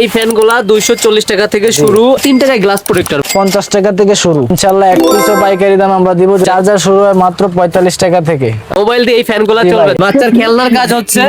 এই ফ্যানগুলা 240 টাকা থেকে শুরু, 3 টাকায় গ্লাস প্রোটেক্টর 50 টাকা থেকে শুরু। ইনশাআল্লাহ এক পিসও পাইকারি দাম আমরা দিব। চার্জার শুরু হয় মাত্র 45 টাকা থেকে। মোবাইল দিয়ে এই ফ্যানগুলা চলবে। বাচ্চার খেলনার কাজ হচ্ছে,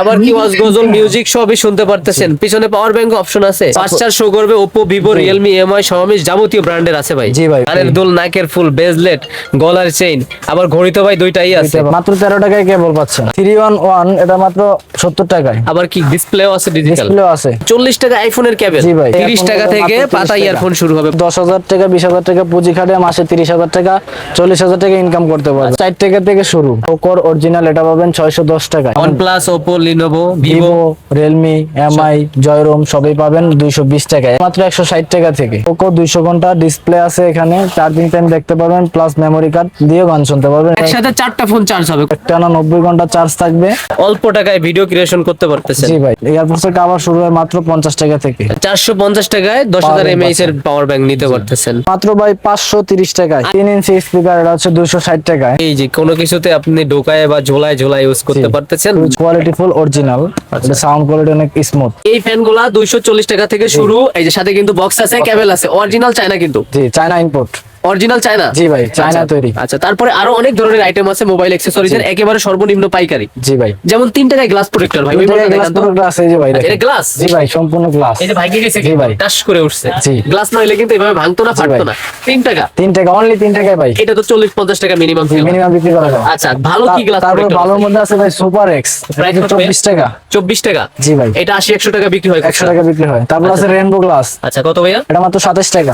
আবার কি ওয়াজ গজল মিউজিক সবই শুনতে পারতেছেন। পিছনে পাওয়ার ব্যাংক অপশন আছে। 5 শো করবে। Oppo, Vivo, Realme, MI, Xiaomi যাবতীয় ব্র্যান্ডের আছে ভাই। জি ভাই। কানের দুল, নাকের ফুল, ব্রেসলেট, গলার চেইন, আবার ঘড়ি তো ভাই দুইটাই আছে। মাত্র 13 টাকায় কেবল পাচ্ছেন। 311 এটা মাত্র 70 টাকায়। আবার কি ডিসপ্লেও আছে, ডিজিটাল ডিসপ্লেও আছে। 40 টাকা আইফোনের কেবল। জি ভাই। 30 টাকা থেকে পাতা ইয়ারফোন শুরু হবে। 10,000 টাকা 20,000 টাকা পুঁজি খাটিয়ে মাসে 30,000 টাকা 40,000 টাকা ইনকাম করতে পারবেন। 4 টাকা থেকে শুরু। ওকোর অরিজিনাল এটা পাবেন 610 টাকায়। OnePlus, Oppo, Lenovo, Vivo, Vivo, Realme, Mi, জয়রোম সবই পাবেন 220 টাকায়। মাত্র 160 টাকা থেকে। ওকো 200 ঘন্টা ডিসপ্লে আছে এখানে, চার্জিং টাইম দেখতে পারবেন, প্লাস মেমোরি কার্ড দিয়ে গান শুনতে পারবেন। একসাথে 4টা ফোন চার্জ হবে। টানা 90 ঘন্টা চার্জ থাকবে। অল্প টাকায় ভিডিও ক্রিয়েশন করতে পারতেছেন। জি ভাই। এয়ারপোর্টস এর কভার শুরু হয় মাত্র 50 টাকা থেকে। 450 টাকায় 10,000 mAh এর পাওয়ার ব্যাংক নিতে পারতেছেন। মাত্র ভাই 530 টাকায়। 3 ইঞ্চি স্পিকার এটা হচ্ছে 260 টাকায়। এই যে কোনো কিছুতে আপনি ঢোকায় বা ঝোলায় ঝোলায় ইউজ করতে পারতেছেন। Quality full original. এটা সাউন্ড কোয়ালিটি অনেক স্মুথ। এই ফ্যানগুলা 240 টাকা থেকে শুরু। এই যে সাথে কিন্তু বক্স আছে, কেবল আছে, অরিজিনাল চায়না কিন্তু। জি, চায়না ইম্পোর্ট। Original China. জি ভাই, চায়না তৈরি। আচ্ছা, তারপরে আরো অনেক ধরনের আইটেম আছে মোবাইল অ্যাকসেসরিজ এর, একেবারে সর্বনিম্ন পাইকারি। জি ভাই। যেমন 3 টাকায় গ্লাস প্রোটেক্টর ভাই। ওই মডেলটা গ্লাস দেখান তো। প্রোডাক্ট আছে যে ভাই। আচ্ছা, এটা গ্লাস। জি ভাই, সম্পূর্ণ গ্লাস। এই যে ভাইকে গেছে জি ভাই। টাচ করে উঠছে। জি। গ্লাস না হলে কিন্তু এভাবে ভাঙতো না, ফাটতো না। 3 টাকা। 3 টাকা, অনলি 3 টাকায় ভাই। এটা তো 40-50 টাকা মিনিমাম। মিনিমাম বিক্রি করা যায়। আচ্ছা, ভালো কি গ্লাস তারপর প্রোটেক্টর? ভালোর মধ্যে আছে ভাই সুপার এক্স, প্রাইস কত? 24 টাকা। 24 টাকা। জি ভাই। এটা 80-100 টাকা বিক্রি হয়। 100 টাকা বিক্রি হয়। তারপর আছে রেনবো গ্লাস। আচ্ছা, কত ভাইয়া? এটা মাত্র 27 টাকা।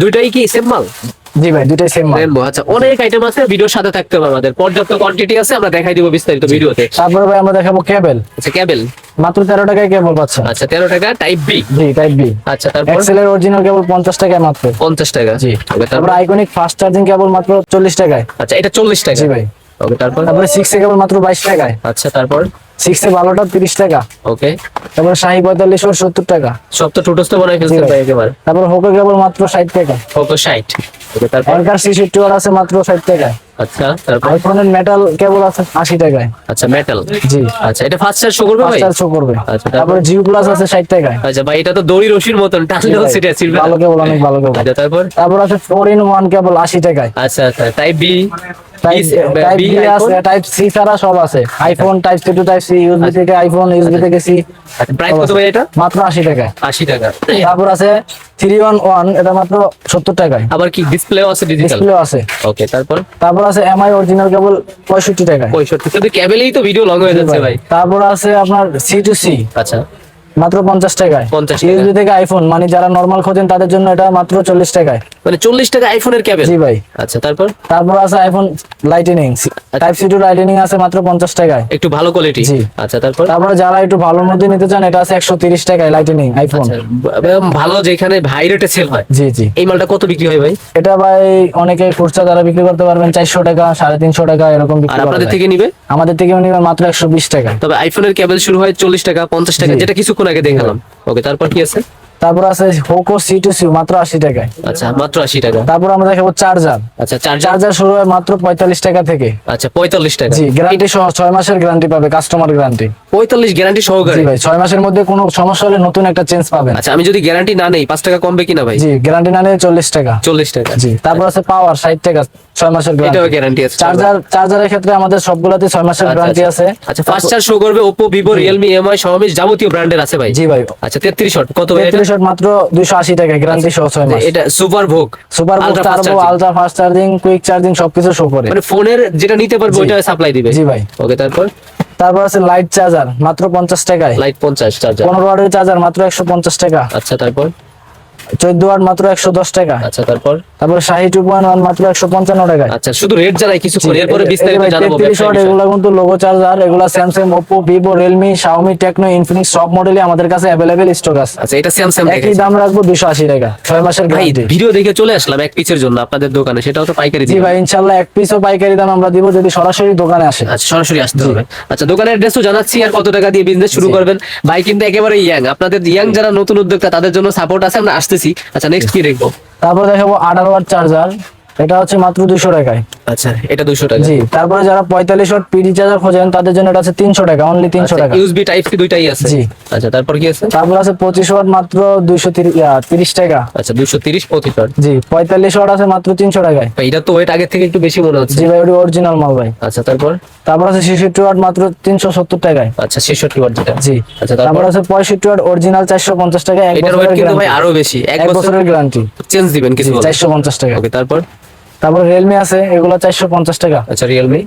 দুইটাই কি সেম মাল? জি ভাই, দুইটাই সেম মাল। রেনবো। আচ্ছা, অনেক আইটেম আছে, ভিডিওর সাথে থাকতে হবে আমাদের। পর্যাপ্ত কোয়ান্টিটি আছে, আমরা দেখাই দিব বিস্তারিত ভিডিওতে। তারপরে ভাই আমরা দেখাবো কেবল। আচ্ছা, কেবল মাত্র 13 টাকায় কেবল পাচ্ছেন। আচ্ছা, 13 টাকা টাইপ বি। জি, টাইপ বি। আচ্ছা, তারপর এক্সেল এর অরিজিনাল কেবল 50 টাকায় মাত্র। 50 টাকা। জি। ওকে, তারপর আইকনিক ফাস্ট চার্জিং কেবল মাত্র 40 টাকায়। আচ্ছা, এটা 40 টাকা। জি ভাই। ওকে, তারপর তারপরে 6 এ কেবল মাত্র 22 টাকায়। আচ্ছা, তারপর 6 এ ভালোটা 30 টাকা। ওকে, তারপরে শাহি 45 ওর 70 টাকা। সব তো ঠুটস্থ বানাই ফেলছেন জি ভাই। ভাই একেবারে। তারপর হোকো কেবল মাত্র 60 টাকা। ওকে, 60। ওকে, তারপর অ্যাঙ্কার 66 ওর আছে মাত্র 60 টাকায়। আচ্ছা, তারপর আইফোনের মেটাল কেবল আছে 80 টাকায়। আচ্ছা, মেটাল। জি। আচ্ছা, এটা ফাস্ট চার্জ শো করবে ভাই? ফাস্ট শো করবে। আচ্ছা, তারপরে জিও প্লাস আছে 60 টাকায়। আচ্ছা ভাই, এটা তো দড়ি রশির মতন টানলেও ভাই, সেটা ছিড়বে না। ভালো কেবল, অনেক ভালো কেবল। আচ্ছা, তারপর তারপর আছে 4 in 1 কেবল 80 টাকায়। আচ্ছা, আচ্ছা, টাইপ বি। টাইপ বি আছে, টাইপ সি ছাড়া সব আছে। IPhone type C to type C, USB থেকে আইফোন, ইউএসবি থেকে সি। প্রাইস কত ভাই এটা? মাত্র 80 টাকায়। 80 টাকা। তারপর আছে 311 এটা মাত্র 70 টাকায়। আবার কি ডিসপ্লেও আছে, ডিজিটাল? ডিসপ্লেও আছে। ওকে, তারপর তারপর আছে এমআই অরিজিনাল কেবল 65 টাকায়। 65। শুধু কেবলেই তো ভিডিও লং হয়ে যাচ্ছে ভাই। তারপর আছে আপনার সি টু সি আচ্ছা, মাত্র 50 টাকায়। 50 টাকা। ইউএসবি থেকে আইফোন, মানে যারা নরমাল খোঁজেন তাদের জন্য এটা মাত্র 40 টাকায়। মানে 40 টাকা আইফোনের কেবল। জি ভাই। আচ্ছা, তারপর তারপর আছে iPhone lightning, type C to lightning আছে মাত্র 50 টাকায়। একটু ভালো কোয়ালিটি। জি। আচ্ছা, তারপর তারপরে যারা একটু ভালোর মধ্যে নিতে চান এটা আছে 130 টাকায় লাইটেনিং আইফোন। আচ্ছা, ভালো যেখানে হাই রেটে সেল হয়। জি জি। এই মালটা কত বিক্রি হয় ভাই? এটা ভাই অনেকে খুচরা দ্বারা বিক্রি করতে পারবেন 400 টাকা, 350 টাকা এরকম আর বিক্রি করা আপনাদের যায়। থেকে নিবে? আমাদের থেকে নিবে মাত্র 120 টাকা। তবে আইফোনের কেবল শুরু হয় 40 টাকা, 50 টাকা, জি। যেটা কিছুক্ষণ আগে দেখালাম। ওকে, তারপর কি আছে? তারপর আছে হোকো সি টু সি মাত্র 80 টাকায়। আচ্ছা, মাত্র 80 টাকা। তারপর আমরা দেখাবো চার্জার। আচ্ছা, চার্জার। চার্জার শুরু হয় মাত্র 45 টাকা থেকে। আচ্ছা, 45 টাকা। জি, গ্যারান্টি সহ 6 মাসের গ্যারান্টি পাবে, কাস্টমার গ্যারান্টি। 45 গ্যারান্টি জি সহকারে? ভাই, 6 মাসের মধ্যে কোনো সমস্যা হলে নতুন একটা চেঞ্জ পাবেন। আচ্ছা, আমি যদি গ্যারান্টি না নেই 5 টাকা কমবে কিনা ভাই? জি, গ্যারান্টি না নিলে 40 টাকা। 40 টাকা। জি। তারপর আছে পাওয়ার 60 টাকা, 6 মাসের এটাও গ্যারান্টি। গ্যারান্টি আছে। চার্জারের ক্ষেত্রে আমাদের সবগুলাতে 6 মাসের গ্যারান্টি আছে। আচ্ছা, ফাস্ট চার্জ শো করবে। Oppo, Vivo, Realme, MI, Xiaomi যাবতীয় ব্র্যান্ডের আছে ভাই। জি ভাই। আচ্ছা, 33 শট কত ভাই এটা? 33 শট মাত্র 280 টাকা, গ্যারান্টি সহ 6 মাস। এটা সুপার ভোগ, সুপার বুক, turbo, ultra fast charging, quick charging সবকিছু শো করে। মানে ফোনের যেটা নিতে পারবে ওইটা সাপ্লাই দিবে। জি ভাই। ওকে, তারপর তারপর আছে লাইট চার্জার মাত্র 50 টাকায়। Light 50 charger. 15 ওয়াটের চার্জার মাত্র 150 টাকা। আচ্ছা, তারপর 14 ওয়াট মাত্র 110 টাকা। আচ্ছা, তারপর তারপর শাহি 2.1 মাত্র 155 টাকায়। আচ্ছা, শুধু রেট জানাই কিছু করে, এরপরে বিস্তারিত জানাবো। 33 ওয়াট এগুলা কিন্তু লোগো চার্জার, এগুলা Samsung, Oppo, Vivo, Realme, Xiaomi, Tecno, Infinix সব মডেলই আমাদের কাছে अवेलेबल স্টক আছে। আচ্ছা, এটা স্যামসাং একই দাম রাখবো 280 টাকা, 6 মাসের ভাই। গ্যারান্টি। ভিডিও দেখে চলে আসলাম এক পিসের জন্য আপনাদের দোকানে, সেটাও তো পাইকারি জি দিবেন? ভাই, ইনশাআল্লাহ এক পিসও পাইকারি দাম আমরা দিব যদি সরাসরি দোকানে আসে। আচ্ছা, সরাসরি আসতে হবে। আচ্ছা, দোকানের অ্যাড্রেসও জানাচ্ছি আর কত টাকা দিয়ে বিজনেস শুরু করবেন। ভাই কিন্তু একেবারে ইয়াং, আপনাদের ইয়াং যারা নতুন উদ্যোক্তা তাদের জন্য সাপোর্ট আছে, আমরা আসতেছি। আচ্ছা, নেক্সট কি দেখবো? তারপর দেখাবো 18 ওয়াট চার্জার, এটা হচ্ছে মাত্র 200 টাকায়। আচ্ছা এটা 200 টাকা। জি, তারপরে যারা 45 ওয়াট পিডি চার্জার খোঁজেন তাদের জন্য এটা আছে 300 টাকা, অনলি 300 টাকা। ইউএসবি টাইপ সি দুইটাই আছে। জি। আচ্ছা তারপর কি আছে? তারপর আছে 25 ওয়াট মাত্র 230 টাকা। আচ্ছা 230 25 ওয়াট। জি, 45 ওয়াট আছে মাত্র 300 টাকায়। ভাই এটা তো ওয়েট আগে থেকে একটু বেশি মনে হচ্ছে। জি ভাই, ওটা অরিজিনাল মাল ভাই। আচ্ছা তারপর? তারপর আছে 66 ওয়াট মাত্র 370 টাকায়। আচ্ছা 66 ওয়াট যেটা। জি। আচ্ছা তারপর তারপর? আছে 65 ওয়াট অরিজিনাল 450 টাকা, এক এটার ওয়েট বছরের কিন্তু ভাই গ্যারান্টি। আরো বেশি, এক এক বছরের বছরের গ্যারান্টি। চেঞ্জ দিবেন কিছু বলে। 450 টাকা। ওকে তারপর? তারপর রিয়েলমি আছে, এগুলো 450 টাকা। আচ্ছা রিয়েলমি।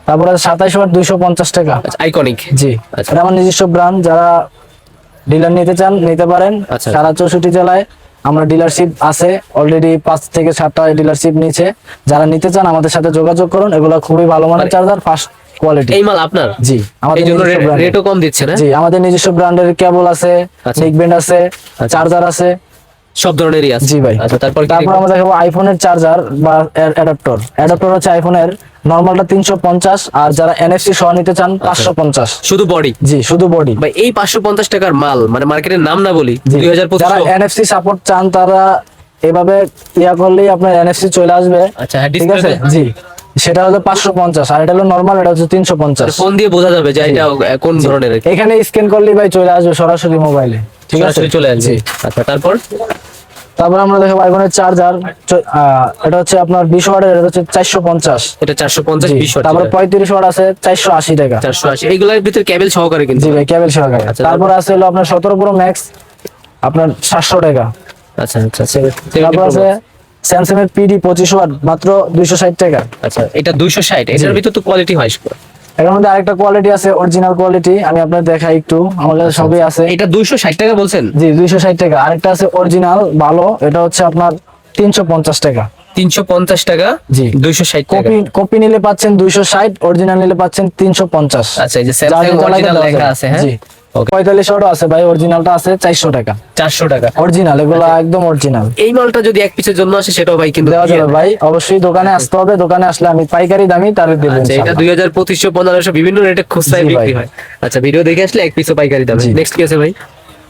তারপর আছে 27 ওয়াট 250 টাকা। আচ্ছা আইকনিক। জি, আচ্ছা। এটা আমার নিজস্ব ব্র্যান্ড, যারা ডিলার নিতে চান নিতে পারেন। আচ্ছা। সারা 64 জেলায় আমরা ডিলারশিপ আছে, অলরেডি 5 থেকে 7টা ডিলারশিপ নিচে। যারা নিতে চান আমাদের সাথে যোগাযোগ করুন, এগুলো খুবই ভালো মানের চার্জার, ফার্স্ট কোয়ালিটি। এই মাল আপনার? জি, আমাদের এই জন্য নিজস্ব brand। রেটও কম দিচ্ছে না? জি, আমাদের নিজস্ব ব্র্যান্ডের কেবল আছে, আচ্ছা। নেক ব্যান্ড আছে, আচ্ছা। চার্জার আছে। সব ধরনেরই আছে। জি ভাই। আচ্ছা তারপর কি? তারপর আমরা দেখাবো আইফোনের চার্জার বা অ্যাডাপ্টর। অ্যাডাপ্টর হচ্ছে আইফোনের নরমালটা 350, আর যারা এনএফসি সহ নিতে চান 550। শুধু বডি? জি, শুধু বডি। ভাই এই 550 টাকার মাল মানে মার্কেটের নাম না বলি, জি। 2025। যারা এনএফসি সাপোর্ট চান তারা এভাবে ইয়া করলেই আপনার এনএফসি চলে আসবে। আচ্ছা হ্যাঁ, ঠিক আছে। ডিসপ্লেতে? জি, সেটা হলো 550, আর এটা হলো নরমাল, এটা হচ্ছে 350। ফোন দিয়ে বোঝা যাবে যে এটা কোন ধরনের। এখানে স্ক্যান করলেই ভাই চলে আসবে সরাসরি মোবাইলে। ঠিক আছে, সরাসরি চলে আসবে। জি। আচ্ছা তারপর? তারপর আমরা দেখাবো আইফোনের চার্জার, এটা হচ্ছে আপনার 20 ওয়াটের, এটা হচ্ছে 450। এটা 450 20 ওয়াট। তারপর 35 ওয়াট আছে 480 টাকা। 480 এইগুলোর ভিতর কেবল সহকারে কিন্তু। জি ভাই, কেবল সহকারে। আচ্ছা, তারপর আছে হলো আপনার 17 প্রো ম্যাক্স, আপনার 700 টাকা। আচ্ছা আচ্ছা তারপর আছে স্যামসাং এর পিডি 25 ওয়াট মাত্র 260 টাকা। আচ্ছা এটা 260। এটার ভিতর তো কোয়ালিটি হয়। এর মধ্যে আরেকটা কোয়ালিটি আছে, অরিজিনাল কোয়ালিটি, আমি আপনাদের দেখাই একটু। আমার কাছে সবই আছে। এটা 260 টাকা বলছেন? জি, 260 টাকা। আরেকটা আছে অরিজিনাল ভালো, এটা হচ্ছে আপনার 350 টাকা। 350 টাকা। জি। 260 টাকা। কপি কপি নিলে পাচ্ছেন 260, অরিজিনাল নিলে পাচ্ছেন 350। আচ্ছা এই যে স্যামসাং অরিজিনাল লেখা আছে হ্যাঁ। জি। ওকে 45 ওয়াট আছে ভাই, অরিজিনালটা আছে 400 টাকা। 400 টাকা। অরিজিনাল, এগুলো একদম অরিজিনাল। এই মালটা যদি এক পিসের জন্য আসে সেটাও ভাই কিন্তু দেওয়া যাবে ভাই, অবশ্যই দোকানে আসতে হবে। দোকানে আসলে আমি পাইকারি দামই তারে দেব আচ্ছা এটা ইনশাআল্লাহ। 2500 1500 বিভিন্ন রেটে খুচরায় জি ভাই। বিক্রি হয়। আচ্ছা ভিডিও দেখে আসলে এক পিসও পাইকারি দামে। জি। নেক্সট কি আছে ভাই?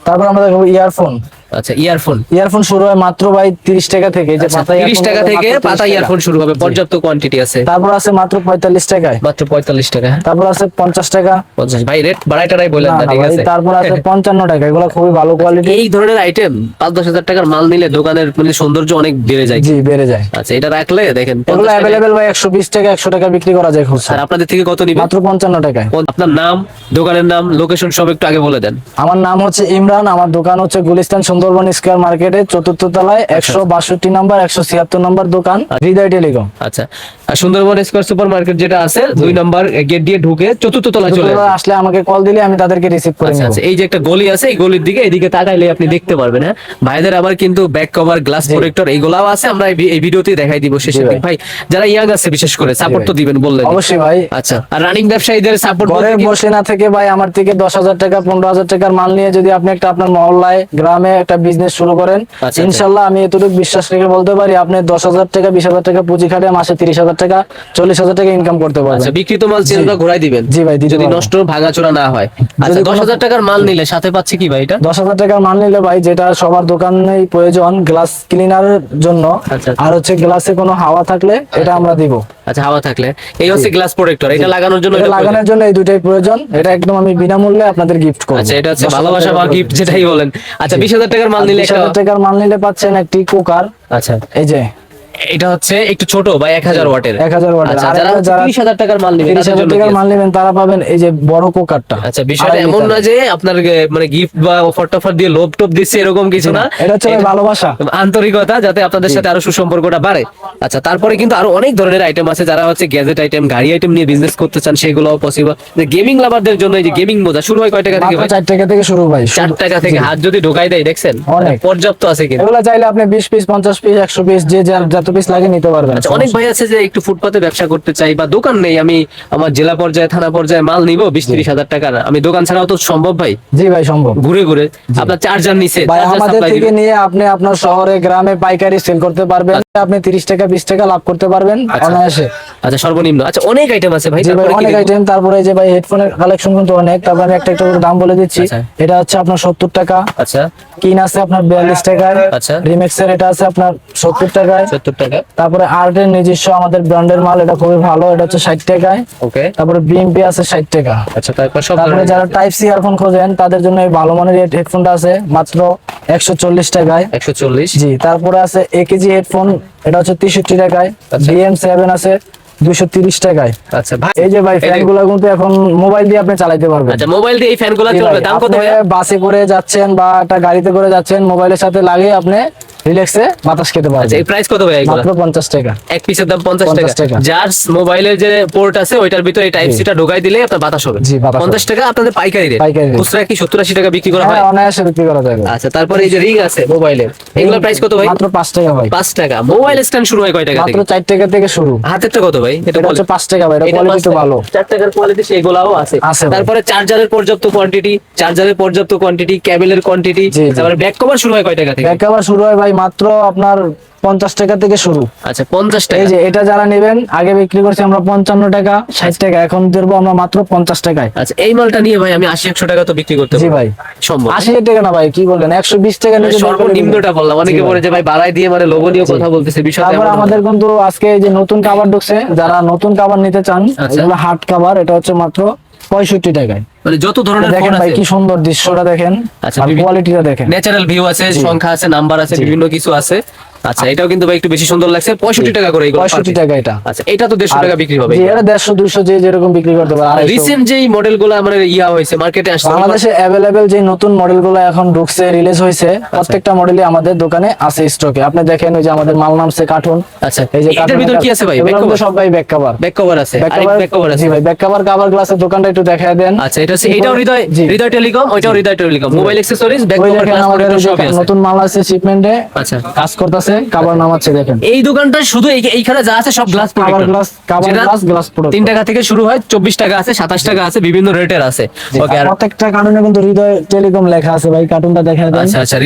তারপর আমরা দেখবো ইয়ারফোন। আচ্ছা ইয়ারফোন। ইয়ারফোন শুরু হয় মাত্র ভাই 30 টাকা থেকে, এই যে পাতা 30 টাকা থেকে মাত্র 30 পাতা টাকা। ইয়ারফোন শুরু হবে, পর্যাপ্ত কোয়ান্টিটি আছে। তারপর আছে মাত্র 45 টাকায়। মাত্র 45 টাকা। তারপর আছে 50 টাকা। 50 ভাই রেট বাড়াইটারাই বলেন না, না না ঠিক ভাই, আছে। তারপর আছে 55 টাকা, এগুলো খুবই ভালো কোয়ালিটি। এই ধরনের আইটেম 5-10 হাজার টাকার মাল নিলে দোকানের মানে সৌন্দর্য অনেক বেড়ে যায়। জি, বেড়ে যায়। আচ্ছা এটা রাখলে দেখেন এগুলো 50 টাকায়। অ্যাভেলেবেল ভাই 120 টাকা 100 টাকা বিক্রি করা যায় খুচরা। আর আপনাদের থেকে কত নিবে? মাত্র 55 টাকায়। আপনার নাম, দোকানের নাম, লোকেশন সব একটু আগে বলে দেন। আমার নাম হচ্ছে ইমরান, আমার দোকান হচ্ছে গুলিস্তান সুন্দরবন স্কয়ার মার্কেটে 4th তলায় 162 নম্বর 176 নম্বর দোকান, হৃদয় টেলিকম। আচ্ছা আর সুন্দরবন স্কয়ার সুপার মার্কেট যেটা আছে 2 নাম্বার গেট দিয়ে ঢুকে 4th তলায় চলে আসবে। আসলে আমাকে কল দিলে আমি তাদেরকে রিসিভ করে আচ্ছা নেব। আচ্ছা এই যে একটা গলি আছে, এই গলির দিকে এদিকে তাকাইলে আপনি দেখতে পারবেন। হ্যাঁ ভাইদের আবার কিন্তু ব্যাক কভার, গ্লাস প্রোটেক্টর এইগুলাও আছে, আমরা এই ভিডিওতে দেখাই দিব শেষে। জি ভাই। ভাই যারা ইয়াং আছে বিশেষ করে সাপোর্ট তো দিবেন বললেন। অবশ্যই ভাই। আচ্ছা আর রানিং ব্যবসায়ীদের সাপোর্ট ঘরে বসে না থেকে ভাই আমার থেকে 10,000 টাকা 15,000 টাকার মাল নিয়ে যদি আপনি একটা আপনার মহল্লায় গ্রামে একটা বিজনেস শুরু করেন, আচ্ছা। ইনশাল্লাহ আমি এতটুকু বিশ্বাস রেখে বলতে পারি আপনি 10,000 টাকা 20,000 টাকা পুঁজি খাটে মাসে 30,000 টাকা 40,000 টাকা ইনকাম করতে পারবেন। আচ্ছা বিক্রিত মাল চেনটা ঘোরাই দিবেন। জি ভাই, দিতে যদি পারবো। নষ্ট ভাঙাচোরা না হয়। আচ্ছা যদি কোনো- 10,000 টাকার মাল নিলে সাথে পাচ্ছে কি ভাই এটা? 10,000 টাকার মাল নিলে ভাই, যেটা সবার দোকানেই প্রয়োজন গ্লাস ক্লিনারের জন্য, আচ্ছা। আর হচ্ছে গ্লাসে কোনো হাওয়া থাকলে এটা আমরা দিব। আচ্ছা হাওয়া থাকলে এই হচ্ছে গ্লাস প্রোটেক্টর, এটা লাগানোর জন্য এটা এটা লাগানোর জন্য এই দুটাই প্রয়োজন। এটা একদম আমি বিনামূল্যে আপনাদের গিফট করব। আচ্ছা এটা হচ্ছে ভালোবাসা বা গিফট যেটাই বলেন। আচ্ছা 20,000 টাকার মাল নিলে একটা 20,000 টাকার মাল নিলে পাচ্ছেন একটি কুকার। আচ্ছা এই যে এটা হচ্ছে একটু ছোট বা 1000 ওয়াটের। 1000 ওয়াটের। আচ্ছা আর যারা একটা যারা 30,000 টাকার মাল নেবে তাদের 30,000 জন্য টাকার কি মাল আছে? নেবেন তারা পাবেন এই যে বড় কুকারটা। আচ্ছা বিষয়টা 2.5 এমন না লিটারের। যে আপনার মানে গিফট বা অফার টফার দিয়ে লোভ টোপ দিচ্ছে এরকম কিছু না। এটা হচ্ছে ভাই ভালোবাসা। আন্তরিকতা, যাতে আপনাদের সাথে আরো সুসম্পর্কটা বাড়ে। আচ্ছা তারপরে কিন্তু আরো অনেক ধরনের আইটেম আছে, যারা হচ্ছে গ্যাজেট আইটেম, গাড়ি আইটেম নিয়ে বিজনেস করতে চান সেগুলোও পসিবল। গেমিং লাভারদের জন্য এই যে গেমিং মোজা শুরু হয় কয় টাকা থেকে মাত্র ভাই? 4 টাকা থেকে শুরু ভাই। 4 টাকা থেকে হাত যদি ঢোকাই দেয় দেখছেন অনেক। পর্যাপ্ত আছে কিন্তু। এগুলা চাইলে আপনি 20 পিস 50 পিস 100 পিস যে যার যত পিস লাগে নিতে পারবেন। আচ্ছা অনেক ভাই আছে যে একটু ফুটপাতে ব্যবসা করতে চাই বা দোকান নেই, আমি আমার জেলা পর্যায়ে থানা পর্যায়ে মাল নিব 20-30 হাজার টাকার, আমি দোকান ছাড়াও তো সম্ভব ভাই জি ভাই, সম্ভব। ঘুরে ঘুরে আপনার চার্জার নিচে ভাই চার্জার আমাদের সাপ্লাই থেকে দিবেন। নিয়ে আপনি আপনার শহরে গ্রামে পাইকারি সেল করতে পারবেন। আপনি 30 টাকা 20 টাকা লাভ করতে পারবেন অনায়াসে। আচ্ছা সর্বনিম্ন। আচ্ছা অনেক আইটেম আছে ভাই, জি ভাই, তারপরে কি অনেক দেখবো? আইটেম। তারপরে এই যে ভাই হেডফোনের কালেকশন কিন্তু অনেক। তারপর আমি একটা একটা করে দাম বলে দিচ্ছি। আচ্ছা। এটা হচ্ছে আপনার 70 টাকা। আচ্ছা কিন আছে আপনার 42 টাকায়। আচ্ছা। রিমেক্সের এটা আছে আপনার 70 টাকায়। 70 টাকা। তারপরে আর্টের নিজস্ব আমাদের ব্র্যান্ডের মাল, এটা খুবই ভালো, এটা হচ্ছে 60 টাকায়। ওকে, তারপরে বিএমপি আছে 60 টাকা। আচ্ছা তারপর সব তারপরে ধরনের যারা টাইপ সি ইয়ারফোন খোঁজেন তাদের জন্য এই ভালো মানের হেডফোনটা আছে মাত্র 140 টাকায়। 140। জি, তারপরে আছে একেজি হেডফোন, এটা হচ্ছে 63 টাকায়। আচ্ছা। BM7 আছে 230 টাকায়। আচ্ছা ভাই, এই যে ভাই ফ্যানগুলো কিন্তু এখন মোবাইল দিয়ে আপনি চালাতে পারবেন। আচ্ছা মোবাইল দিয়ে এই ফ্যানগুলো জি চলবে, ভাই, দাম কত আপনি ভাই? বাসে করে যাচ্ছেন বা একটা গাড়িতে করে যাচ্ছেন, মোবাইলের সাথে লাগিয়ে আপনি রিল্যাক্সে বাতাস খেতে আচ্ছা পারবেন। এই প্রাইস কত ভাই এগুলো? মাত্র 50 টাকা। এক পিসের দাম 50 50 টাকা। টাকা। যার মোবাইলের যে পোর্ট আছে ওইটার ভিতরে এই টাইপ জি। সিটা ঢোকাই দিলে আপনার বাতাস হবে। জি, বাতাস 50 টাকা আপনাদের পাইকারি রেট। পাইকারি rate। খুচরা কি 70-80 টাকা বিক্রি করা হয়? হ্যাঁ, অনায়াসে বিক্রি করা যাবে। আচ্ছা তারপরে এই যে রিং আছে মোবাইলের, এগুলোর প্রাইস কত ভাই? মাত্র 5 টাকা ভাই। 5 টাকা। মোবাইল স্ট্যান্ড শুরু হয় কয় টাকা মাত্র থেকে? 4 টাকা থেকে শুরু। হাতেরটা কত ভাই? এটা হচ্ছে 5 টাকা ভাই, এটা কোয়ালিটি তো ভালো। 4 টাকার কোয়ালিটি সেগুলাও আছে। আছে ভাই। তারপরে চার্জারের পর্যাপ্ত কোয়ান্টিটি, কেবলের কোয়ান্টিটি। জি, জি। তারপরে ব্যাক কভার শুরু হয় কয় টাকা থেকে? ব্যাক কভার শুরু হয় ভাই মাত্র আপনার 50 টাকা থেকে শুরু। আচ্ছা 50 টাকা। এই যে এটা যারা নেবেন, আগে বিক্রি করছি আমরা 55 টাকা 60 টাকা, এখন দেবো আমরা মাত্র 50 টাকায়। আচ্ছা এই মালটা নিয়ে ভাই আমি 80-100 টাকা তো বিক্রি করতে জি পারবো। ভাই, সম্ভব? 80 টাকা না ভাই, কি বললেন, 120 টাকা নিলে সর্বনিম্নটা বললাম, অনেকে জি ভাই। বলে যে ভাই বাড়াই দিয়ে মানে লোভনীয় জি। কথা বলতেছে, বিষয়টা তারপর এমন না। আমাদের কিন্তু আজকে এই যে নতুন কভার ঢুকছে, যারা নতুন কভার নিতে চান, আচ্ছা। এগুলো হার্ড কভার, এটা হচ্ছে মাত্র 65 টাকায়। মানে যত ধরনের দেখেন ফোন ভাই আছে, কি সুন্দর দৃশ্যটা দেখেন, আচ্ছা, আর বিভিন্ন- কোয়ালিটিটা দেখেন। ন্যাচারাল ভিউ আছে, জি। সংখ্যা আছে, নাম্বার আছে, জি। বিভিন্ন কিছু আছে। আচ্ছা এটাও কিন্তু ভাই একটু বেশি সুন্দর লাগছে, 65 টাকা করে এগুলো। 65 টাকা এটা। আচ্ছা এটা তো 150 টাকা বিক্রি হবে। জি, এটা 150 200 যে যেরকম বিক্রি করতে পারে। 250 রিসেন্ট যেই মডেলগুলো মানে ইয়া হয়েছে মার্কেটে আসছে, বাংলাদেশে অ্যাভেলেবেল যে নতুন মডেলগুলো এখন ঢুকছে, রিলিজ হয়েছে, প্রত্যেকটা মডেলই আমাদের দোকানে আছে স্টকে। আপনি দেখেন ওই যে আমাদের মাল নামছে কার্টুন। আচ্ছা এই যে এটার কার্টুনের ভিতর কি আছে ভাই? এগুলোর ব্যাক মধ্যে কভার? সব ভাই ব্যাক কভার। ব্যাক কভার আছে, আরেক ব্যাক কভার আছে। জি ভাই, ব্যাক কভার কভার গ্লাসের দোকানটা একটু দেখায় দেন। আচ্ছা এটা হচ্ছে, এটাও জি। হৃদয় টেলিকম, ওইটাও হৃদয় টেলিকম, মোবাইল অ্যাকসেসরিজ, ব্যাক ওই কভার, দেখেন গ্লাস আমাদের প্রোটেক্টর যে সবই আছে। নতুন মাল আছে শিপমেন্টে আচ্ছা কাজ করতেছে, কভার নামাচ্ছে দেখেন। এই দোকানটা শুধু এইখানে যা আছে সব glass cover protector. Glass, cover glass, glass 3 টাকা থেকে শুরু হয়, 24 টাকা আছে, 27 টাকা আছে, বিভিন্ন রেটের আছে। ওকে আর প্রত্যেকটা কার্টুনে কিন্তু হৃদয় টেলিকম লেখা আছে ভাই, কার্টুনটা দেখায় দেন। আচ্ছা আচ্ছা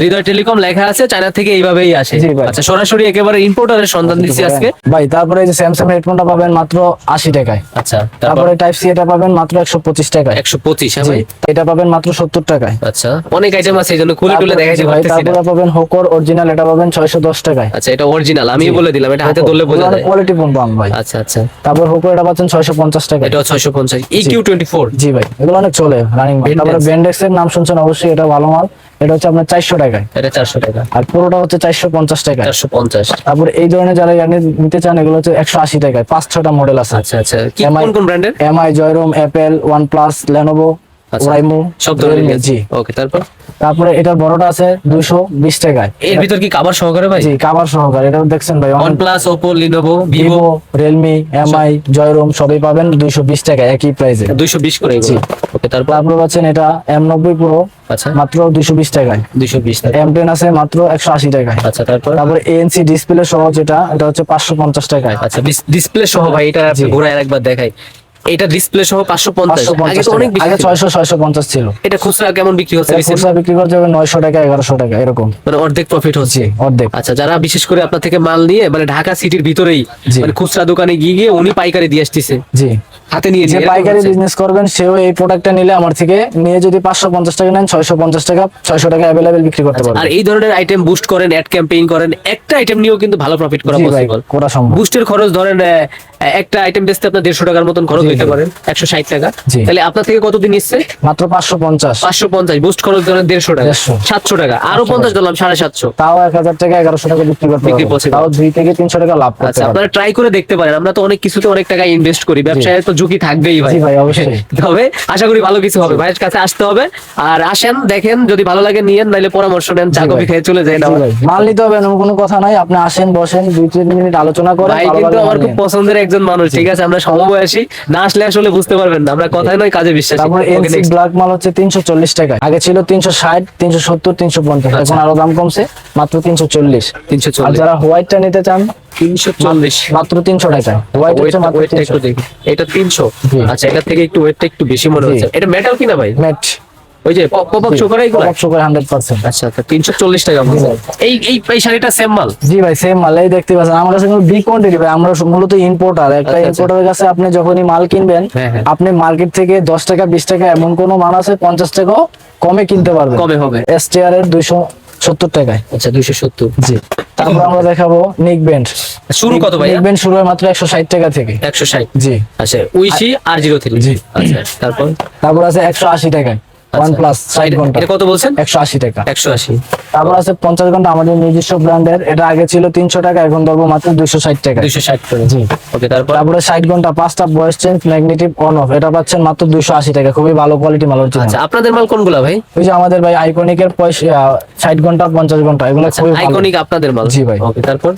হৃদয় টেলিকম লেখা আছে, চায়না থেকে এইভাবেই আসে। জি ভাই। আচ্ছা সরাসরি একেবারে ইম্পোর্টারের সন্ধান দিচ্ছি আজকে। ভাই তারপরে এই যে স্যামসাং হেডফোনটা পাবেন মাত্র 80 টাকায়। আচ্ছা তারপর তারপরে টাইপ সি এটা পাবেন মাত্র 125 টাকায়। 125, হ্যাঁ জি, ভাই। এটা পাবেন মাত্র 70 টাকায়। আচ্ছা অনেক আইটেম আছে, এই জন্য খুলে টুলে দেখাইতে ভাই পারতেছি না। তারপরে পাবেন হোকর অরিজিনাল, এটা পাবেন 610 টাকায়। আচ্ছা এটা অরিজিনাল, আমি বলে দিলাম, এটা হাতে ধরলে বোঝা যায়। কোয়ালিটি ফোন পান ভাই। আচ্ছা আচ্ছা তারপর হোকর এটা পাচ্ছেন 650 টাকায়। এটাও 650 EQ24। জি ভাই, এগুলো অনেক চলে রানিং মাল। Bendex। তারপরে বেন্ডেক্স এর নাম শুনছেন অবশ্যই, এটা ভালো মাল, এটা হচ্ছে আপনার 400 টাকায়। এটা 400 টাকা। আর পুরোটা হচ্ছে 450 টাকায়। 450। তারপরে এই ধরনের যারা ইয়ার নিতে চান, এগুলো হচ্ছে 180 টাকায়, 5-6টা মডেল আছে। আচ্ছা আচ্ছা কি MI কোন ব্র্যান্ডের? MI, জয়রোম, অ্যাপেল, ওয়ানপ্লাস, লেনোভো, আচ্ছা, ওরাইমো, সব ধরনের রিয়েলমি। জি। ওকে তারপর তারপরে এটার বড়টা আছে 220 টাকায়। এর ভিতর কি কভার সহকারে ভাই? জি, কভার সহকারে, এটা দেখছেন ভাই, OnePlus, Oppo, Lenovo, Vivo Vivo, Realme, MI, জয়রোম সবই পাবেন 220 টাকায় একই প্রাইসে। 220 করে এগুলো। ওকে তারপর তারপর পাচ্ছেন এটা M90 প্রো আচ্ছা মাত্র 220 টাকায়। 220 টাকা। M10 আছে মাত্র 180 টাকায়। আচ্ছা তারপর তারপরে ANC ডিসপ্লে সহ যেটা, এটা হচ্ছে 550 টাকায়। আচ্ছা ডিসপ্লে সহ ভাই, এটা জি। ঘোরায় আরেকবার দেখাই। এটা ডিসপ্লে সহ 550। আগে 550 তো অনেক টাকা। বেশি আগে ছিল। 600-650 ছিল। এটা খুচরা কেমন বিক্রি হচ্ছে? এটা খুচরা বিক্রি করতে যাবে 900 টাকা 1100 টাকা এরকম। মানে অর্ধেক প্রফিট হচ্ছে। জি, অর্ধেক। আচ্ছা যারা বিশেষ করে আপনার থেকে মাল নিয়ে মানে ঢাকা সিটির ভিতরেই জি। মানে খুচরা দোকানে গিয়ে উনি পাইকারি দিয়ে আসতেছে, জি, হাতে নিয়ে যে নিয়ে এরকম পাইকারি হচ্ছে। বিজনেস করবেন সেও এই প্রোডাক্টটা নিলে আমার থেকে নিয়ে যদি 550 টাকা নেন, 650 টাকা 600 টাকা অ্যাভেলেবেল বিক্রি করতে আর পারবেন। এই ধরনের আইটেম বুস্ট করেন, অ্যাড ক্যাম্পেইন করেন, একটা আইটেম নিয়েও কিন্তু ভালো প্রফিট করা জি ভাই, পসিবল। করা সম্ভব। বুস্টের খরচ ধরেন একটা আইটেম বেচতে আপনার 150 টাকার মতন খরচ জি, হইতে জি। পারে, 160 টাকা। জি। তাহলে আপনার থেকে কতদিন নিচ্ছে? মাত্র 550। 550। বুস্ট খরচ ধরেন 150 টাকা, 150 700 টাকা, আরো 50 দিলাম 750। তাও 1000 টাকা 1100 টাকা বিক্রি করতে বিক্রি পারবেন। possible। তাও 2 থেকে 300 টাকা লাভ করতে আচ্ছা পারবেন। আপনারা ট্রাই করে দেখতে পারেন, আমরা তো অনেক কিছুতে অনেক টাকা ইনভেস্ট করি, ব্যবসায় তো ঝুঁকি থাকবেই ভাই। জি ভাই, অবশ্যই। তবে আশা করি ভালো কিছু হবে, ভাইয়ের কাছে আসতে হবে। আর আসেন দেখেন, যদি ভালো লাগে নিয়েন, নাইলে পরামর্শ নেন, চা জি কফি ভাই। খেয়ে চলে যায় না জি ভাই, মাল নিতে হবে এমন কোনো কথা নাই, আপনি আসেন, বসেন, 2-3 মিনিট আলোচনা করেন, ভাই ভালো কিন্তু লাগলে আমার মাল খুব নিন। পছন্দের একজন মানুষ, ঠিক আছে? আমরা সমবয়সী, না আসলে আসলে বুঝতে পারবেন না, আমরা কথায় নয় কাজে বিশ্বাসী। তারপর Okay, এনসি next। ব্ল্যাক মাল হচ্ছে 340 টাকা, আগে ছিল 360, 370, 350, আচ্ছা। এখন আরো দাম কমছে, মাত্র 340। আর 340। যারা হোয়াইটটা নিতে চান 340। মাত্র 300 টাকা, হোয়াইট হচ্ছে মাত্র ওয়েটটা একটু 300। দেখি, এটা 300। জি। আচ্ছা এটা থেকে একটু ওয়েটটা একটু বেশি মনে জি। হচ্ছে। এটা মেটাল কিনা ভাই? ম্যাট ওই যে পপ আপ শো করে এগুলো? 100%। আচ্ছা আচ্ছা 340 টাকা মতো। এই শাড়িটা সেম মাল? জি ভাই, সেম মাল, এই দেখতে পাচ্ছেন আমার কাছে কোনো বিগ কোয়ান্টিটি ভাই, আমরা মূলত ইম্পোর্টার। একটা আচ্ছা, ইম্পোর্টারের কাছে আপনি যখনই মাল কিনবেন, হ্যাঁ, হ্যাঁ। আপনি মার্কেট থেকে 10 টাকা 20 টাকা এমন কোনো মাল আছে 50 টাকাও কমে কিনতে পারবেন। কমে হবে। এসটিআর এর 70 টাকায়। আচ্ছা 270। জি। তারপর আমরা দেখাবো নিক ব্যান্ড। শুরু কত ভাই? নিক ব্যান্ড শুরু হয় মাত্র 160 টাকা থেকে। 160। জি। আচ্ছা উইশি R03। জি। আচ্ছা তারপর তারপর আছে 180 টাকায় OnePlus 60 ঘন্টা। এটা কত বলছেন? 180 টাকা। 180। তারপর আছে 50 ঘন্টা আমাদের নিজস্ব ব্র্যান্ডের, এটা আগে ছিল 300 টাকা, এখন ধরবো মাত্র 260 টাকা। 260 করে। জি। ওকে তারপর? তারপরে 60 ঘন্টা 5টা voice change magnetic on of, এটা পাচ্ছেন মাত্র 280 টাকা। খুবই ভালো কোয়ালিটি মাল হচ্ছে। আচ্ছা আপনাদের মাল কোনগুলা ভাই? ওই যে আমাদের ভাই আইকনিকের 60 ঘন্টা 50 ঘন্টা, এগুলো খুবই ভালো। আইকনিক আপনাদের মাল? জি ভাই। ওকে তারপর?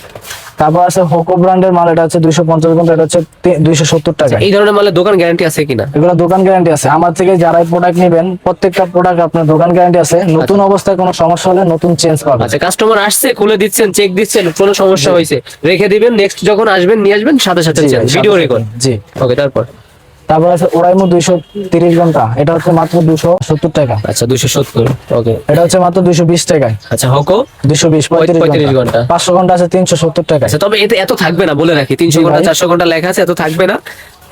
তারপর আছে হোকো ব্র্যান্ডের মাল, এটা হচ্ছে 250 ঘন্টা, এটা হচ্ছে 270 টাকা। এই ধরনের মালের দোকান গ্যারান্টি আছে কিনা? এগুলো দোকান গ্যারান্টি আছে। আমার থেকে যারা প্রোডাক্ট নেবেন প্রত্যেকটা প্রোডাক্ট আপনার দোকান গ্যারান্টি আছে। নতুন অবস্থায় কোনো সমস্যা হলে নতুন চেঞ্জ পাবেন। আচ্ছা কাস্টমার আসছে খুলে দিচ্ছেন, চেক দিচ্ছেন, কোনো সমস্যা হয়েছে রেখে দিবেন, নেক্সট যখন আসবেন নিয়ে আসবেন, সাথে সাথে ভিডিও রেকর্ড। জি। ওকে তারপর? তারপর আছে ওরাইমো 230 ঘন্টা, এটা হচ্ছে মাত্র 270 টাকা। আচ্ছা 270। ওকে এটা হচ্ছে মাত্র 220 টাকায়। আচ্ছা হকো 220 35 ঘন্টা। 500 ঘন্টা আছে 370 টাকা। আচ্ছা তবে এতে এত থাকবে না বলে রাখি, 300 জি ঘন্টা ভাই। 400 ঘন্টা লেখা আছে, এত থাকবে না,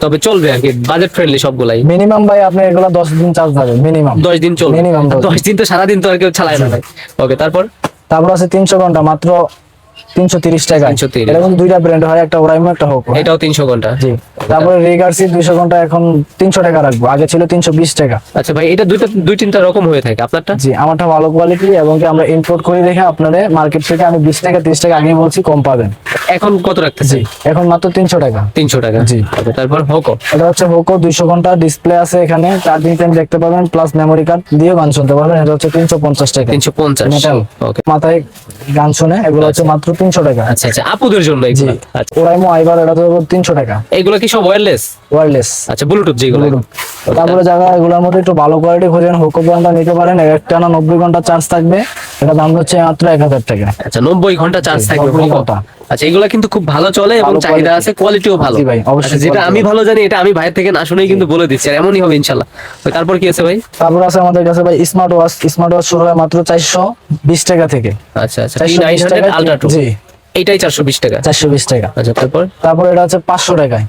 তবে চলবে আর কি, বাজেট ফ্রেন্ডলি সবগুলাই। মিনিমাম ভাই আপনি এগুলো 10 দিন চার্জ যাবে মিনিমাম। 10 দিন চলবে? মিনিমাম 10 দিন তো সারাদিন তো আর কেউ চালায় না ভাই। ওকে তারপর? তারপর আছে 300 ঘন্টা মাত্র 330 টাকা। 330। এরকম দুইটা ব্র্যান্ড হয়, একটা ওরাইমো একটা হোকো। এটাও 300 ঘন্টা? জি। তারপরে রিগার্সি 200 ঘন্টা এখন 300 টাকা রাখবো, আগে ছিল 320 টাকা। আচ্ছা ভাই এটা দুই তিনটা রকম হয়ে থাকে আপনারটা? জি, আমারটা ভালো কোয়ালিটি এবং কি আমরা ইম্পোর্ট করে দেখে আপনাদের মার্কেট থেকে আমি 20 টাকা 30 টাকা আগে বলছি কম পাবেন। এখন কত রাখতেছে? জি, এখন মাত্র 300 টাকা। 300 টাকা? জি। ওকে তারপর হকো? এটা হচ্ছে হোকো 200 ঘন্টা ডিসপ্লে আছে, এখানে চার্জিং টাইম দেখতে পাবেন, প্লাস মেমোরি কার্ড দিয়ে গান শুনতে পারবেন। এটা হচ্ছে 350 টাকা। 350 মেটাল। ওকে। মাথায় গান শুনে, এগুলো হচ্ছে মাত্র 300 টাকা। আচ্ছা আচ্ছা আপুদের জন্য জি। এগুলো? আচ্ছা ওরাইমো আইবার, এটা তো 300 টাকা। এগুলো কি সব ওয়্যারলেস? ওয়্যারলেস। আচ্ছা ব্লুটুথ যেগুলো? তারপরে যারা এগুলোর মধ্যে একটু ভালো কোয়ালিটি খোঁজেন, হোকো ব্র্যান্ডটা নিতে পারেন। একটানা 90 ঘন্টা চার্জ থাকবে, এটা দাম হচ্ছে মাত্র 1000 টাকা। আচ্ছা 90 ঘন্টা চার্জ থাকবে 90 হকো? ঘন্টা। আচ্ছা এগুলো কিন্তু খুব ভালো চলে এবং ভালো চাহিদা quality। আছে, কোয়ালিটিও ভালো। জি ভাই, অবশ্যই আচ্ছা, যেটা quality আমি ভালো। ভালো জানি এটা আমি ভাইয়ের থেকে না শুনেই কিন্তু বলে দিচ্ছি, আর এমনই হবে ইনশাআল্লাহ। ওই তারপর কি আছে ভাই? তারপর আছে আমাদের কাছে ভাই স্মার্ট ওয়াচ। স্মার্ট ওয়াচ শুরু হয় মাত্র 420 টাকা থেকে। আচ্ছা আচ্ছা 420 T900 টাকা। আলট্রা 2 জি, এইটাই 420 টাকা? 420 টাকা। আচ্ছা তারপর? তারপর এটা হচ্ছে 500 টাকায়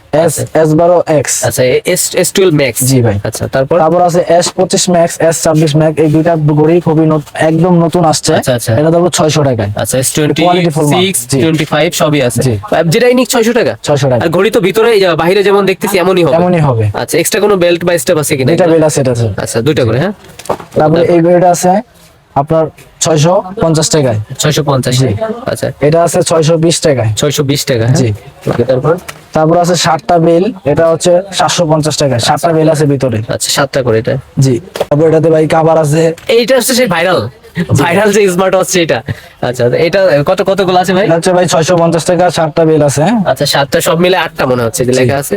S12 X। আচ্ছা S12 Max? জি ভাই। আচ্ছা তারপর? তারপর আছে S25 Max, S26 Max, এই দুইটা ঘড়ি খুবই একদম নতুন আসছে। আচ্ছা, আচ্ছা। এটা দেবো 600 টাকায়। আচ্ছা Quality-full মাল। S26 জি। 25 সবই আছে? জি। যেটাই নিক 600 টাকা? 600 টাকা। আর ঘড়ি তো ভিতরে বাইরে যেমন দেখতেছি এমনই হবে? এমনই হবে। আচ্ছা এক্সট্রা কোনো বেল্ট বা স্টেপ আছে কিনা? দুইটা বেল আছে এটা আছে। আচ্ছা দুইটা করে? হ্যাঁ তারপরে এই ঘড়িটা আছে আপনার 650 টাকায়। 650? জি। আচ্ছা এটা আছে 620 টাকায়। 620 টাকা? জি। ওকে তারপর? তারপর আছে 7টা বেল, এটা হচ্ছে 750 টাকায়। 7টা বেল আছে ভিতরে। আচ্ছা 7টা করে এটা? জি। তারপর এটাতে ভাই কভার আছে। এইটা হচ্ছে সেই ভাইরাল যে স্মার্ট ওয়াচ এটা? আচ্ছা এটা কতগুলো আছে ভাই? এটা হচ্ছে ভাই 650 টাকা, 7টা বেল আছে। আচ্ছা 7টা সব মিলে 8টা মনে হচ্ছে যে লেখা আছে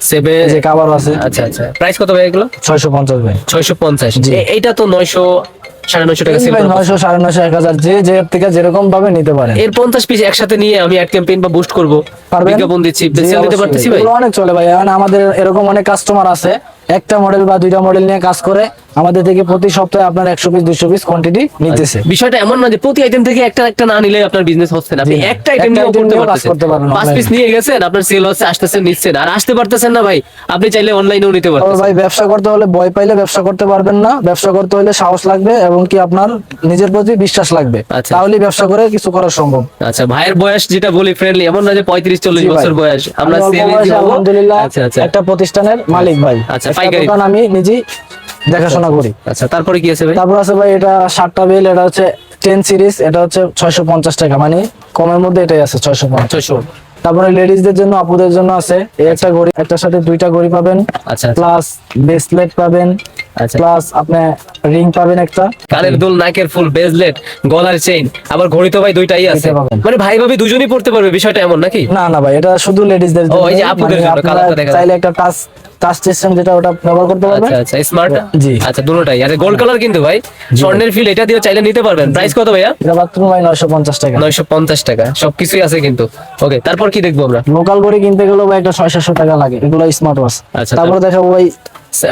7। এই যে কভার আছে। আচ্ছা আচ্ছা প্রাইস কত ভাই এগুলো? 650 ভাই। 650? জি। এইটা তো 900 950 টাকা এই সেল ভাই করা। 900 950 1000 যে থেকে যেরকম ভাবে নিতে পারেন। এর 50 পিস একসাথে নিয়ে আমি অ্যাড ক্যাম্পেইন বা বুস্ট করব, পারবেন? বিজ্ঞাপন দিচ্ছি, জি, সেল দিতে অবশ্যই পারতেছি ভাই? এগুলো অনেক চলে ভাই। এখন আমাদের এরকম অনেক কাস্টমার আছে, একটা মডেল বা দুইটা মডেল নিয়ে কাজ করে, আমাদের থেকে প্রতি সপ্তাহে আপনার 100 পিস 200 পিস কোয়ান্টিটি নিতেছে। বিষয়টা এমন না যে প্রতি আইটেম থেকে একটা না নিলে আপনার বিজনেস হচ্ছে না, আপনি জি, একটা আইটেম একটা নিয়েও item করতে নিয়েও কাজ পারতেছেন। করতে পারবেন 5 online। পিস নিয়ে গেছেন, আপনার সেল হচ্ছে, আসতেছেন, নিচ্ছেন, আর আসতে পারতেছেন না ভাই, আপনি চাইলে অনলাইনেও নিতে তবে পারতেছেন। ভাই ব্যবসা করতে হলে ভয় পাইলে ব্যবসা করতে পারবেন না। ব্যবসা করতে হলে সাহস লাগবে এবং কি আপনার নিজের প্রতি বিশ্বাস লাগবে, আচ্ছা। তাহলেই ব্যবসা করে কিছু করা সম্ভব। আচ্ছা ভাইয়ের বয়স যেটা বলি ফ্রেন্ডলি, এমন না যে 35-40 জি ভাই। বছর বয়স, আমরা আমি অল্প সেল বয়সে আলহামদুলিল্লাহ আচ্ছা আচ্ছা একটা প্রতিষ্ঠানের মালিক ভাই। আচ্ছা, একটা পাইকারি। দোকান আমি নিজেই দেখাশোনা করি। আচ্ছা তারপরে কি আছে ভাই? তারপর আছে ভাই এটা 7টা বেল, এটা হচ্ছে 10 সিরিজ, এটা হচ্ছে 650 টাকা, মানে কমের মধ্যে এটাই আছে 650। 600? তারপরে লেডিসদের জন্য আপুদের জন্য আছে এই একটা ঘড়ি, একটার সাথে দুইটা ঘড়ি পাবেন, আচ্ছা প্লাস ব্রেসলেট পাবেন, আচ্ছা প্লাস আপনি রিং পাবেন একটা। কানের দুল, নাকের ফুল, ব্রেসলেট, গলার চেইন, আবার ঘড়ি তো ভাই দুইটাই আছে, দুইটা পাবেন। মানে ভাই ভাবি দুজনেই পড়তে পারবে, বিষয়টা এমন নাকি? না না ভাই, এটা শুধু লেডিসদের জন্য। এই যে আপুদের জন্য, আপনারা কালারটা দেখা চাইলে একটা টাচ সিস্টেম যেটা ওটা ব্যবহার করতে পারবেন। আচ্ছা আচ্ছা স্মার্ট? জি। আচ্ছা দুটোটাই, আরে গোল্ড কালার কিন্তু ভাই, স্বর্ণের ফিল, এটা দিয়ে চাইলে নিতে পারবেন। প্রাইস কত ভাইয়া? এটা মাত্র ভাই 950 টাকা। 950 টাকা, সবকিছুই আছে কিন্তু। ওকে তারপর কি দেখবো আমরা? লোকাল ঘড়ি কিনতে গেলেও ভাই একটা 600-700 টাকা লাগে, এগুলো স্মার্ট ওয়াচ। আচ্ছা, তারপরে দেখাবো ভাই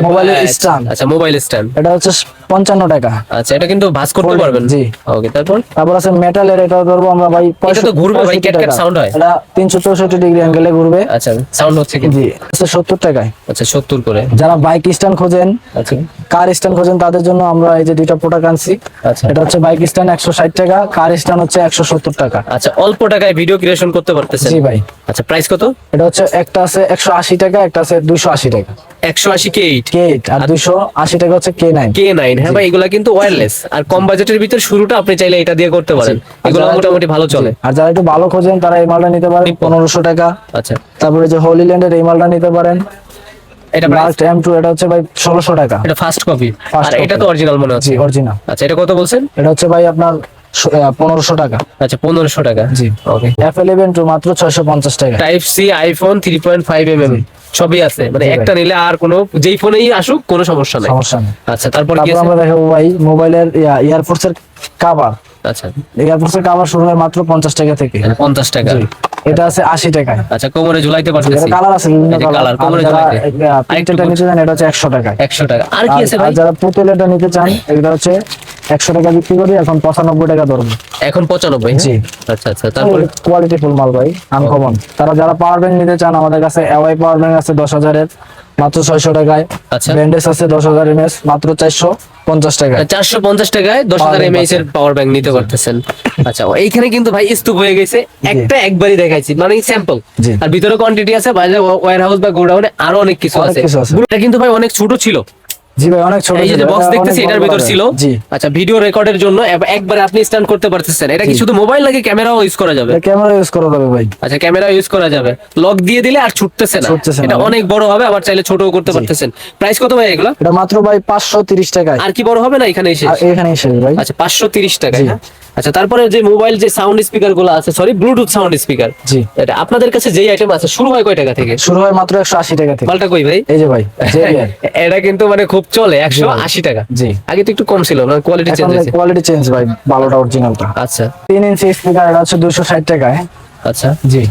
মোবাইলের স্ট্যান্ড, আচ্ছা মোবাইল স্ট্যান্ড, এটা হচ্ছে 55 টাকা। আচ্ছা এটা কিন্তু ভাঁজ করতে Folding, পারবেন। জি। ওকে, তারপর তারপর আছে মেটালের, এটা ধরবো আমরা ভাই এটা তো ঘুরবে ভাই, 65 ক্যাট ক্যাট টাকা। সাউন্ড হয়। এটা 364 ডিগ্রি অ্যাঙ্গেলে ঘুরবে। আচ্ছা সাউন্ড হচ্ছে কি? জি, আছে 70 টাকায়। আচ্ছা 70 করে। যারা বাইক স্ট্যান্ড খোঁজেন, আচ্ছা কার স্ট্যান্ড খোঁজেন, তাদের জন্য আমরা এই যে দুইটা প্রোডাক্ট আনছি। আচ্ছা এটা হচ্ছে বাইক স্ট্যান্ড 160 টাকা, কার স্ট্যান্ড হচ্ছে 170 টাকা। আচ্ছা অল্প টাকায় ভিডিও ক্রিয়েশন করতে পারতেছেন। জি ভাই। আচ্ছা প্রাইস কত? এটা হচ্ছে একটা আছে 180 টাকা, একটা আছে 280 টাকা। 180 K8 K8 আর 280 টাকা হচ্ছে K9। K9, হ্যাঁ ভাই, এগুলা কিন্তু ওয়্যারলেস আর কম বাজেটের ভিতর শুরুটা আপনি চাইলে এটা দিয়ে করতে পারেন। আর এগুলো যারা মোটামুটি ভালো চলে। আর যারা একটু ভালো খোঁজেন তারা এই মালটা নিতে পারেন 1500 টাকা। আচ্ছা তারপরে যে হোলি ল্যান্ডের এই মালটা নিতে পারেন। এটা প্রাইস, লাস্ট M2 এটা হচ্ছে ভাই 1600 টাকা। এটা ফার্স্ট কপি First আর এটা তো copy। অরিজিনাল মনে হচ্ছে। জি অরিজিনাল। আচ্ছা এটা কত বলছেন? এটা হচ্ছে ভাই আপনার 1500 টাকা। আচ্ছা 1500 টাকা। জি ওকে। F11 Pro মাত্র 650 টাকা। টাইপ সি আইফোন 3.5 সবই আছে, মানে জি ভাই। একটা নিলে আর কোনো যেই ফোনেই আসুক কোনো সমস্যা নাই। সমস্যা নেই। আচ্ছা তারপর কি তারপর আছে? আমরা দেখাবো ভাই মোবাইলের এয়ারফোর্স এর কভার। আচ্ছা এয়ারফোর্স এর কভার শুরু হয় মাত্র 50 টাকা থেকে। 50 টাকা। জি, এটা আছে 80 টাকায়। আচ্ছা কোমরে ঝুলাইতে এটা পারতেছি। কালার আছে বিভিন্ন এই যে কালার। colour, কোমরে যারা ঝুলাইতে। প্রিন্টেডটা নিতে চান এটা হচ্ছে 100 টাকায়। 100 টাকা। আর কি আছে আর ভাই? যারা পুতুলেটা নিতে চান এটা হচ্ছে 100 টাকা বিক্রি করি, এখন 95 টাকা ধরবো। এখন 95। জি। আচ্ছা আচ্ছা তারপরে কোয়ালিটি ফুল মাল ভাই, আনকমন। তারা যারা পাওয়ার ব্যাংক নিতে চান আমাদের কাছে এওয়াই পাওয়ার ব্যাংক আছে 10,000 এর মাত্র 600 টাকায়। আচ্ছা ব্র্যান্ডেস আছে 10,000 mAh মাত্র 450 টাকায়। 450 টাকায় 10,000 Power bank mAh এর আছে। পাওয়ার ব্যাংক নিতে পারতেছেন। আচ্ছা এইখানে কিন্তু ভাই স্তূপ হয়ে গেছে, একটা একবারই দেখাইছি মানে স্যাম্পল। জি। আর ভিতরে কোয়ান্টিটি আছে, বাইরে ওয়্যার হাউস বা গোডাউনে আরো অনেক কিছু অনেক আছে। কিছু আছে। এটা কিন্তু ভাই অনেক ছোট ছিল। জি ভাই অনেক ছোট এই যে ছিল, বক্স এটা দেখতেছি অনেক এটার বড় ভিতর হবে। ছিল। জি। আচ্ছা ভিডিও রেকর্ডের জন্য একবারে আপনি স্ট্যান্ড করতে পারতেছেন। এটা কি জি। শুধু মোবাইল নাকি ক্যামেরাও ইউজ করা যাবে? ক্যামেরা ইউজ করা যাবে ভাই। আচ্ছা ক্যামেরা ইউজ করা যাবে, লক দিয়ে দিলে আর ছুটতেছে না। ছুটতেছে না এটা ভাই। অনেক বড় হবে, আবার চাইলে ছোটও করতে পারতেছেন। প্রাইস কত ভাই এগুলো? এটা মাত্র ভাই 530 টাকায়। আর কি বড় হবে না এখানে এসে? আর এখানে এসে ভাই আচ্ছা 530 টাকা। জি। হ্যাঁ? আচ্ছা তারপরে যে মোবাইল যে সাউন্ড স্পিকার গুলো আছে, সরি ব্লুটুথ সাউন্ড স্পিকার, জি। এটা আপনাদের কাছে যেই আইটেম আছে শুরু হয় কয় টাকা থেকে? শুরু হয় মাত্র 180 টাকা থেকে। মালটা কই ভাই? এই যে ভাই JBL। এটা কিন্তু মানে খুব চলে 180 টাকা। জি। আগে তো একটু কম ছিল না, কোয়ালিটি চেঞ্জ এখন হয়েছে। কোয়ালিটি চেঞ্জ ভাই, ভালোটা অরিজিনালটা। আচ্ছা 3 ইঞ্চি স্পিকার এটা হচ্ছে 260 টাকায়। আচ্ছা জি।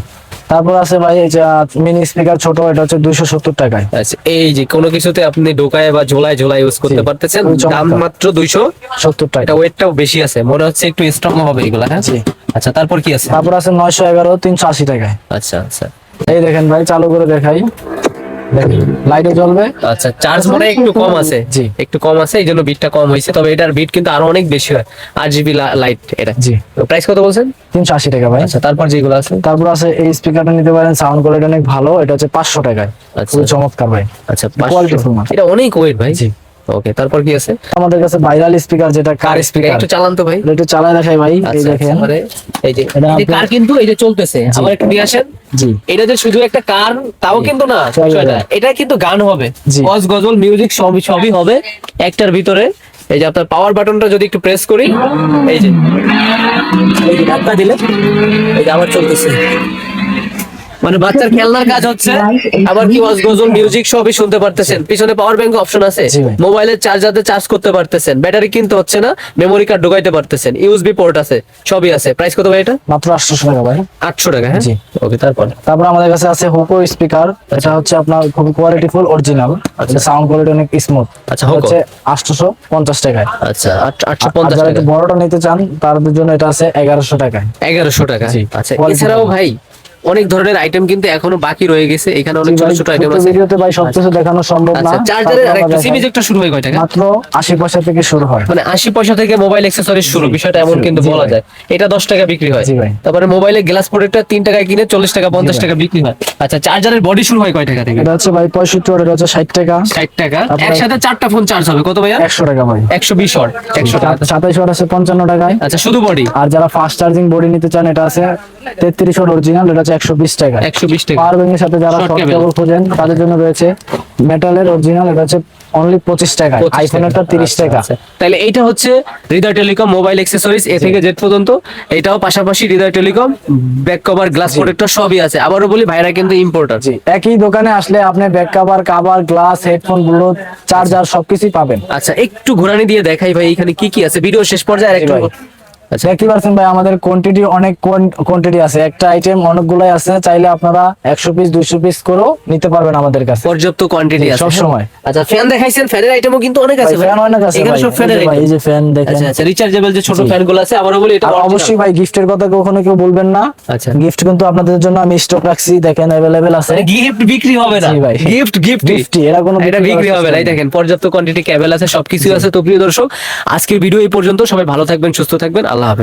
তারপর আছে ভাই এই যে মিনি স্পিকার ছোট, এটা হচ্ছে 270 টাকায়। আচ্ছা এই যে কোনো কিছুতে আপনি ঢোকায় বা ঝোলায় ঝোলায় ইউজ করতে জি। পারতেছেন। খুবই চমৎকার। দাম মাত্র 270 টাকা। এটা ওয়েটটাও বেশি আছে, মনে হচ্ছে একটু স্ট্রং হবে এগুলা। হ্যাঁ জি। আচ্ছা তারপর কি আছে? তারপর আছে 911 380 টাকায়। আচ্ছা আচ্ছা এই দেখেন ভাই, চালু করে দেখাই, দেখেন লাইটে জ্বলবে। আচ্ছা চার্জ মানে একটু কম আছে। জি। একটু কম আছে, এই জন্য বিটটা কম হয়েছে, তবে এটার বিট কিন্তু আরো অনেক বেশি হয়। 8 GB লাইট এটা। জি। প্রাইস কত বলছেন? 380 টাকা ভাই। আচ্ছা তারপর যেগুলো আছে? তারপর আছে এই স্পিকারটা নিতে পারেন, সাউন্ড কোয়ালিটি অনেক ভালো, এটা হচ্ছে 500 টাকায়। আচ্ছা। খুবই চমৎকার ভাই। আচ্ছা Quality 500 full মাল। এটা অনেক ওয়েট ভাই। জি। ওকে তারপর কি আছে? আমাদের কাছে ভাইরাল স্পিকার যেটা কার স্পিকার, একটু চালান তো ভাই। একটু চালায় দেখাই ভাই। এই আচ্ছা দেখেন। মানে এই যে এটা এই যে আপনার- কার কিন্তু এই যে চলতেছে, আবার একটু নিয়ে আসেন। জি। এটা যে শুধু একটা কার তাও কিন্তু না, চলবে বিষয়টা। না। এটা কিন্তু গান হবে, জি। গজ গজল মিউজিক সবই সবই হবে একটার ভিতরে। এই যে আপনার পাওয়ার বাটনটা যদি একটু প্রেস করি, এই যে ধাক্কা দিলে এই যে আবার চলতেছে, মানে বাচ্চার খেলনার কাজ হচ্ছে, আবার কি ওয়াজ গজল মিউজিক সবই শুনতে পারতেছেন। পিছনে পাওয়ার ব্যাংক অপশন আছে, জি ভাই। মোবাইলের চার্জারে চার্জ করতে পারতেছেন, ব্যাটারি কিনতে হচ্ছে না, মেমোরি কার্ড ঢোকাইতে পারতেছেন, ইউএসবি পোর্ট আছে, সবই আছে। প্রাইস কত ভাই এটা? মাত্র 800 টাকা ভাই। 800 টাকা। হ্যাঁ জি। ওকে তারপর তারপর আমাদের কাছে আছে হুকো স্পিকার, এটা হচ্ছে আপনার খুব কোয়ালিটি ফুল অরিজিনাল, আচ্ছা। সাউন্ড কোয়ালিটি অনেক স্মুথ। আচ্ছা, এটা Hoco। হচ্ছে 850 টাকায়। আচ্ছা আর 850 যারা টাকা। একটু বড়টা নিতে চান তাদের জন্য এটা আছে 1100 টাকায়। 1100 টাকা। জি। আচ্ছা Quality এছাড়াও ভালো। ভাই অনেক ধরনের আইটেম কিন্তু এখনো বাকি রয়ে গেছে, এখানে অনেক জি ছোট ভাই, ছোট আইটেম ছোট আছে। ভিডিওতে ভাই সবকিছু দেখানো সম্ভব না। আচ্ছা চার্জারের তারপর আরেকটু আমরা সিম দেখাই। ইজেক্টর শুরু হয় কয় টাকা? মাত্র 80 পয়সা থেকে শুরু হয়। মানে 80 পয়সা থেকে মোবাইল অ্যাকসেসরিজ শুরু, বিষয়টা এমন জি, কিন্তু জি বলা ভাই। যায়। এটা 10 টাকা বিক্রি হয়। জি ভাই। তারপরে মোবাইলের গ্লাস প্রোটেক্টর 3 টাকায় কিনে 40 টাকা 50 টাকা বিক্রি হয়। আচ্ছা চার্জারের বডি শুরু হয় কয় টাকা থেকে? এটা হচ্ছে ভাই 65 ওয়াট, এটা হচ্ছে 60 টাকা। 60 টাকা। তারপরে- একসাথে 4টা ফোন চার্জ হবে কত ভাইয়া? 100 টাকা ভাই। 120 ওয়াট 100 টাকা। 27 ওয়াট আছে 55 টাকায়। আচ্ছা শুধু বডি আর যারা ফাস্ট চার্জিং বডি নিতে চান এটা আছে 33 ওয়াট অরিজিনাল, এটা হচ্ছে 120 টাকা। 120 টাকা। পাওয়ার ব্যাংকের সাথে যারা Short শর্ট cable। কেবল খোঁজেন তাদের জন্য রয়েছে মেটালের অরিজিনাল, এটা হচ্ছে অনলি 25 টাকা। 25 আইফোনেরটা 30 টাকা। আচ্ছা, তাহলে এইটা হচ্ছে Hriday telecom mobile accessories A থেকে জেড পর্যন্ত। এটাও পাশাপাশি Hriday telecom back cover glass protector সবই আছে। আবারও বলি ভাইরা কিন্তু ইম্পোর্টার। জি, একই দোকানে আসলে আপনি back cover glass, headphone, Bluetooth, charger সবকিছুই পাবেন। আচ্ছা একটু ঘোরানি দিয়ে দেখাই ভাই এখানে কি কি আছে, ভিডিও শেষ পর্যায়ে জি একটু ভাই। আচ্ছা। দেখতে পাচ্ছেন ভাই আমাদের কোয়ান্টিটি অনেক কোয়ান্টিটি আছে, একটা আইটেম অনেকগুলাই আছে, চাইলে আপনারা 100 পিস 200 পিস করেও নিতে পারবেন আমাদের কাছে পর্যাপ্ত কোয়ান্টিটি আছে সব সময়। আচ্ছা ফ্যান দেখাইছেন, ফ্যানের আইটেমও কিন্তু অনেক আছে ভাই। ফ্যান অনেক আছে এখানে ভাই, সব ফ্যানের এই যে ভাই, এই যে ফ্যান দেখেন। আচ্ছা আচ্ছা, রিচার্জেবল যে ছোট ফ্যান গুলো আছে, আবারও বলি এটা আর অবশ্যই ভাই গিফটের কথা কখনো কেউ বলবেন না। আচ্ছা। গিফট কিন্তু আপনাদের জন্য আমি স্টক রাখছি, দেখেন अवेलेबल আছে। গিফট বিক্রি হবে না জি ভাই। গিফট Gift, এরা কোনো এটা বিক্রি বিক্রি করার হবে না, এই system দেখেন পর্যাপ্ত কোয়ান্টিটি কেবল আছে, সবকিছু আছে। তো প্রিয় দর্শক, আজকের ভিডিও এই পর্যন্ত, সবাই ভালো থাকবেন, সুস্থ থাকবেন, আল্লাহ হাফেজ।